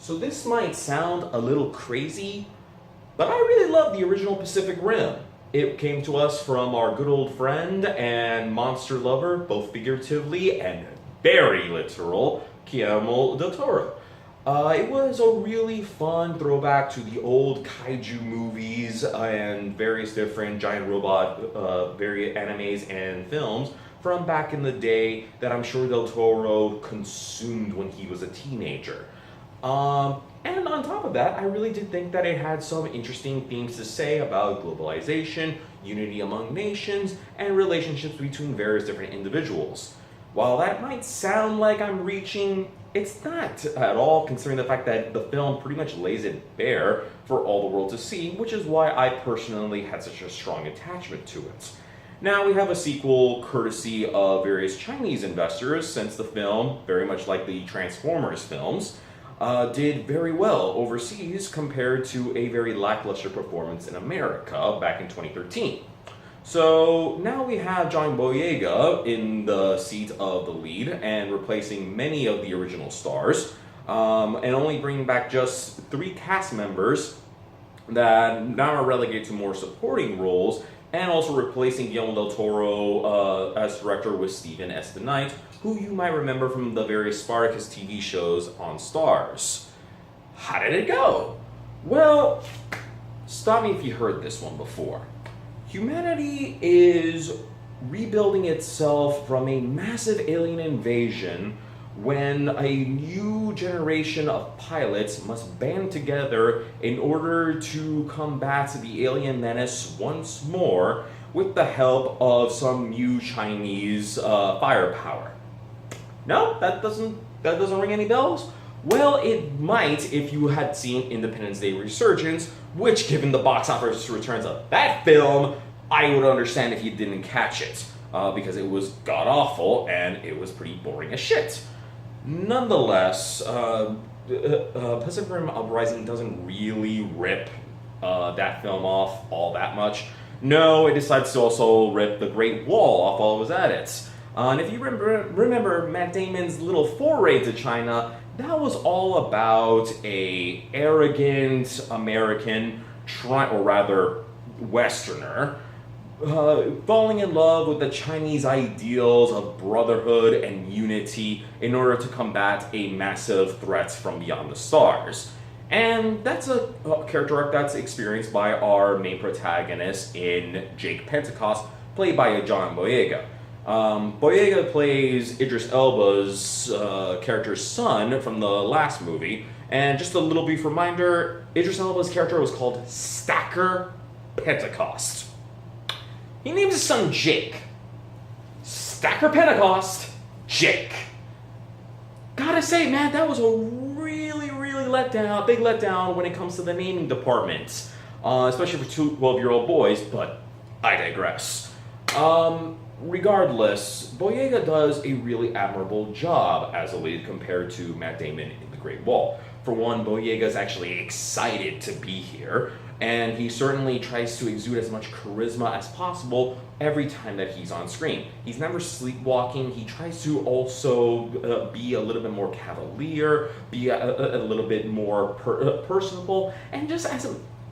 So this might sound a little crazy, but I really love the original Pacific Rim. It came to us from our good old friend and monster lover, both figuratively and very literal, Guillermo del Toro. It was a really fun throwback to the old kaiju movies and various different giant robot various animes and films from back in the day that I'm sure Del Toro consumed when he was a teenager. And on top of that, I really did think that it had some interesting themes to say about globalization, unity among nations, and relationships between various different individuals. While that might sound like I'm reaching, it's not at all, considering the fact that the film pretty much lays it bare for all the world to see, which is why I personally had such a strong attachment to it. Now we have a sequel courtesy of various Chinese investors, since the film, very much like the Transformers films, did very well overseas compared to a very lackluster performance in America back in 2013. So now we have John Boyega in the seat of the lead and replacing many of the original stars, and only bringing back just 3 cast members that now are relegated to more supporting roles, and also replacing Guillermo del Toro as director with Steven S. Knight, who you might remember from the various Spartacus TV shows on Starz. How did it go? Well, stop me if you heard this one before. Humanity is rebuilding itself from a massive alien invasion when a new generation of pilots must band together in order to combat the alien menace once more with the help of some new Chinese firepower. No, that doesn't ring any bells? Well, it might if you had seen Independence Day Resurgence, which, given the box office returns of that film, I would understand if you didn't catch it, because it was god-awful and it was pretty boring as shit. Nonetheless, Pacific Rim Uprising doesn't really rip that film off all that much. No, it decides to also rip the Great Wall off while it was at it. And if you remember Matt Damon's little foray to China, that was all about a arrogant American, or rather Westerner, falling in love with the Chinese ideals of brotherhood and unity in order to combat a massive threat from beyond the stars. And that's a character arc that's experienced by our main protagonist in Jake Pentecost, played by John Boyega. Boyega plays Idris Elba's character's son from the last movie, and just a little brief reminder, Idris Elba's character was called Stacker Pentecost. He names his son Jake. Stacker Pentecost, Jake. Gotta say, man, that was a really big letdown when it comes to the naming department, especially for 2 12-year-old boys, but I digress. Regardless, Boyega does a really admirable job as a lead compared to Matt Damon in The Great Wall. For one, Boyega's actually excited to be here, and he certainly tries to exude as much charisma as possible every time that he's on screen. He's never sleepwalking. He tries to also be a little bit more cavalier, be a little bit more personable, and just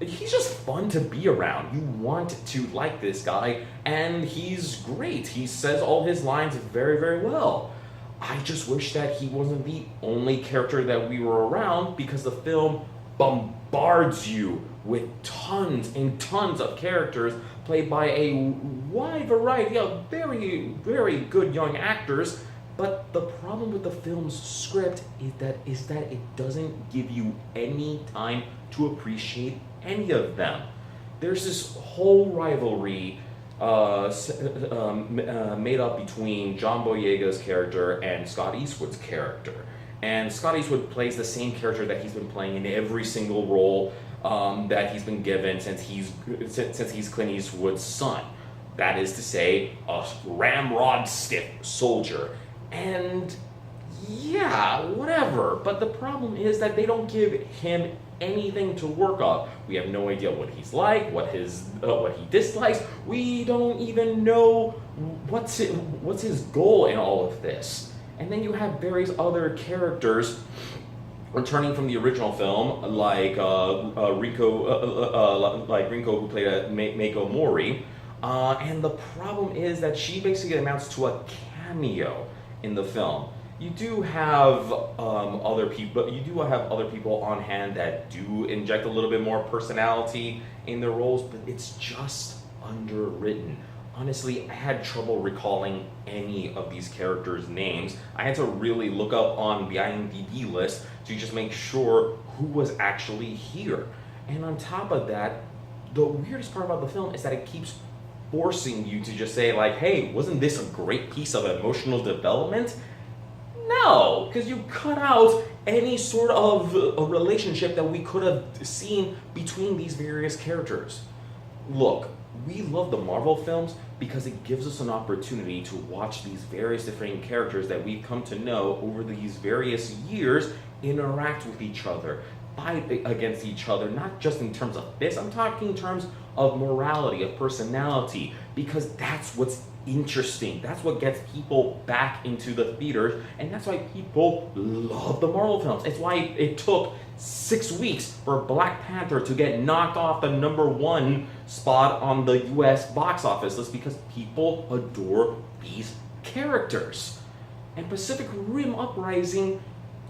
he's just fun to be around. You want to like this guy, and he's great. He says all his lines very well. I just wish that he wasn't the only character that we were around, because the film bombards you with tons and tons of characters played by a wide variety of very good young actors. But the problem with the film's script is that it doesn't give you any time to appreciate any of them. There's this whole rivalry made up between John Boyega's character and Scott Eastwood's character. And Scott Eastwood plays the same character that he's been playing in every single role that he's been given since he's Clint Eastwood's son. That is to say, a ramrod stiff soldier. And yeah, whatever. But the problem is that they don't give him anything to work off. We have no idea what he's like, what he dislikes. We don't even know what's his goal in all of this. And then you have various other characters returning from the original film, like Rinko, who played Mako Mori. And the problem is that she basically amounts to a cameo in the film. You do have other people. You do have other people on hand that do inject a little bit more personality in their roles, but it's just underwritten. Honestly, I had trouble recalling any of these characters' names. I had to really look up on the IMDb list to just make sure who was actually here. And on top of that, the weirdest part about the film is that it keeps forcing you to just say like, hey, wasn't this a great piece of emotional development? No, because you cut out any sort of a relationship that we could have seen between these various characters. Look, we love the Marvel films because it gives us an opportunity to watch these various different characters that we've come to know over these various years interact with each other, fight against each other, not just in terms of this, I'm talking in terms of morality, of personality, because that's what's interesting. That's what gets people back into the theaters, and that's why people love the Marvel films. It's why it took 6 weeks for Black Panther to get knocked off the #1 spot on the US box office list, because people adore these characters. And Pacific Rim Uprising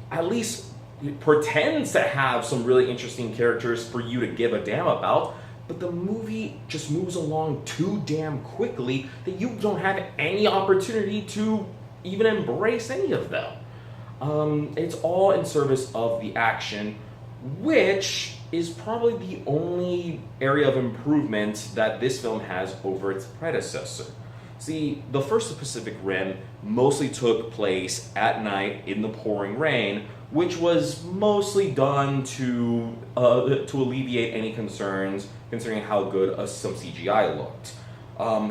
at least pretends to have some really interesting characters for you to give a damn about, but the movie just moves along too damn quickly that you don't have any opportunity to even embrace any of them. It's all in service of the action, which is probably the only area of improvement that this film has over its predecessor. See, the first Pacific Rim mostly took place at night in the pouring rain, which was mostly done to alleviate any concerns considering how good some CGI looked.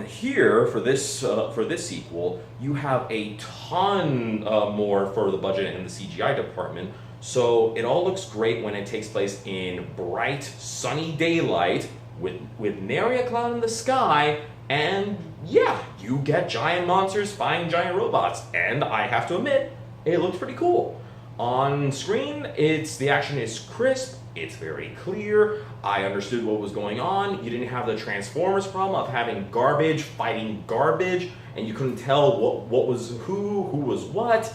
Here, for this sequel, you have a ton more for the budget in the CGI department, so it all looks great when it takes place in bright, sunny daylight with nary a cloud in the sky, and yeah, you get giant monsters fighting giant robots, and I have to admit, it looks pretty cool. On screen, the action is crisp, it's very clear, I understood what was going on, you didn't have the Transformers problem of having garbage fighting garbage, and you couldn't tell what was who was what.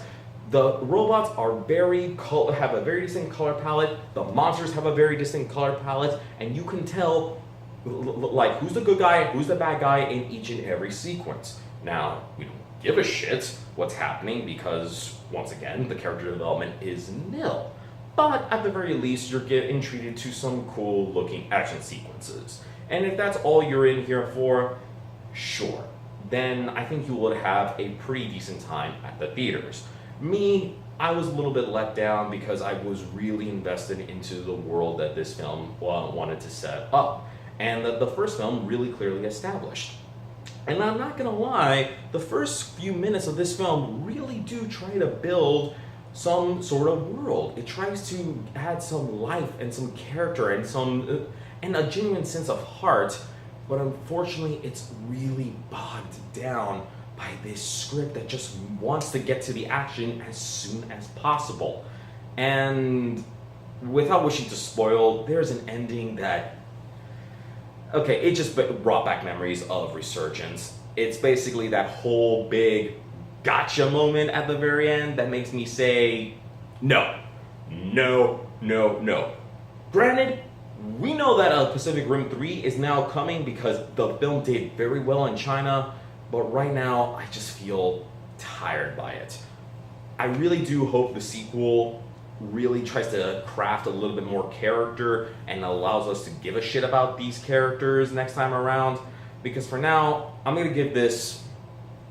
The robots are have a very distinct color palette, the monsters have a very distinct color palette, and you can tell like who's the good guy, who's the bad guy in each and every sequence. Now, we don't give a shit what's happening because, once again, the character development is nil. But at the very least, you're getting treated to some cool looking action sequences. And if that's all you're in here for, sure. Then I think you would have a pretty decent time at the theaters. Me, I was a little bit let down because I was really invested into the world that this film wanted to set up, and that the first film really clearly established. And I'm not gonna lie, the first few minutes of this film really do try to build some sort of world. It tries to add some life and some character and a genuine sense of heart, but unfortunately it's really bogged down by this script that just wants to get to the action as soon as possible. And without wishing to spoil, there's an ending that, okay, it just brought back memories of Resurgence. It's basically that whole big gotcha moment at the very end that makes me say, no. Granted, we know that Pacific Rim 3 is now coming because the film did very well in China, but right now I just feel tired by it. I really do hope the sequel really tries to craft a little bit more character and allows us to give a shit about these characters next time around, because for now, I'm gonna give this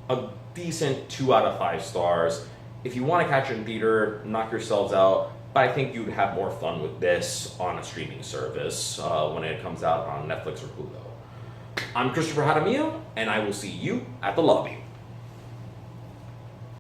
a decent 2 out of 5 stars. If you want to catch it in theater, knock yourselves out, but I think you'd have more fun with this on a streaming service when it comes out on Netflix or Hulu. I'm Christopher Hadamio, and I will see you at the lobby.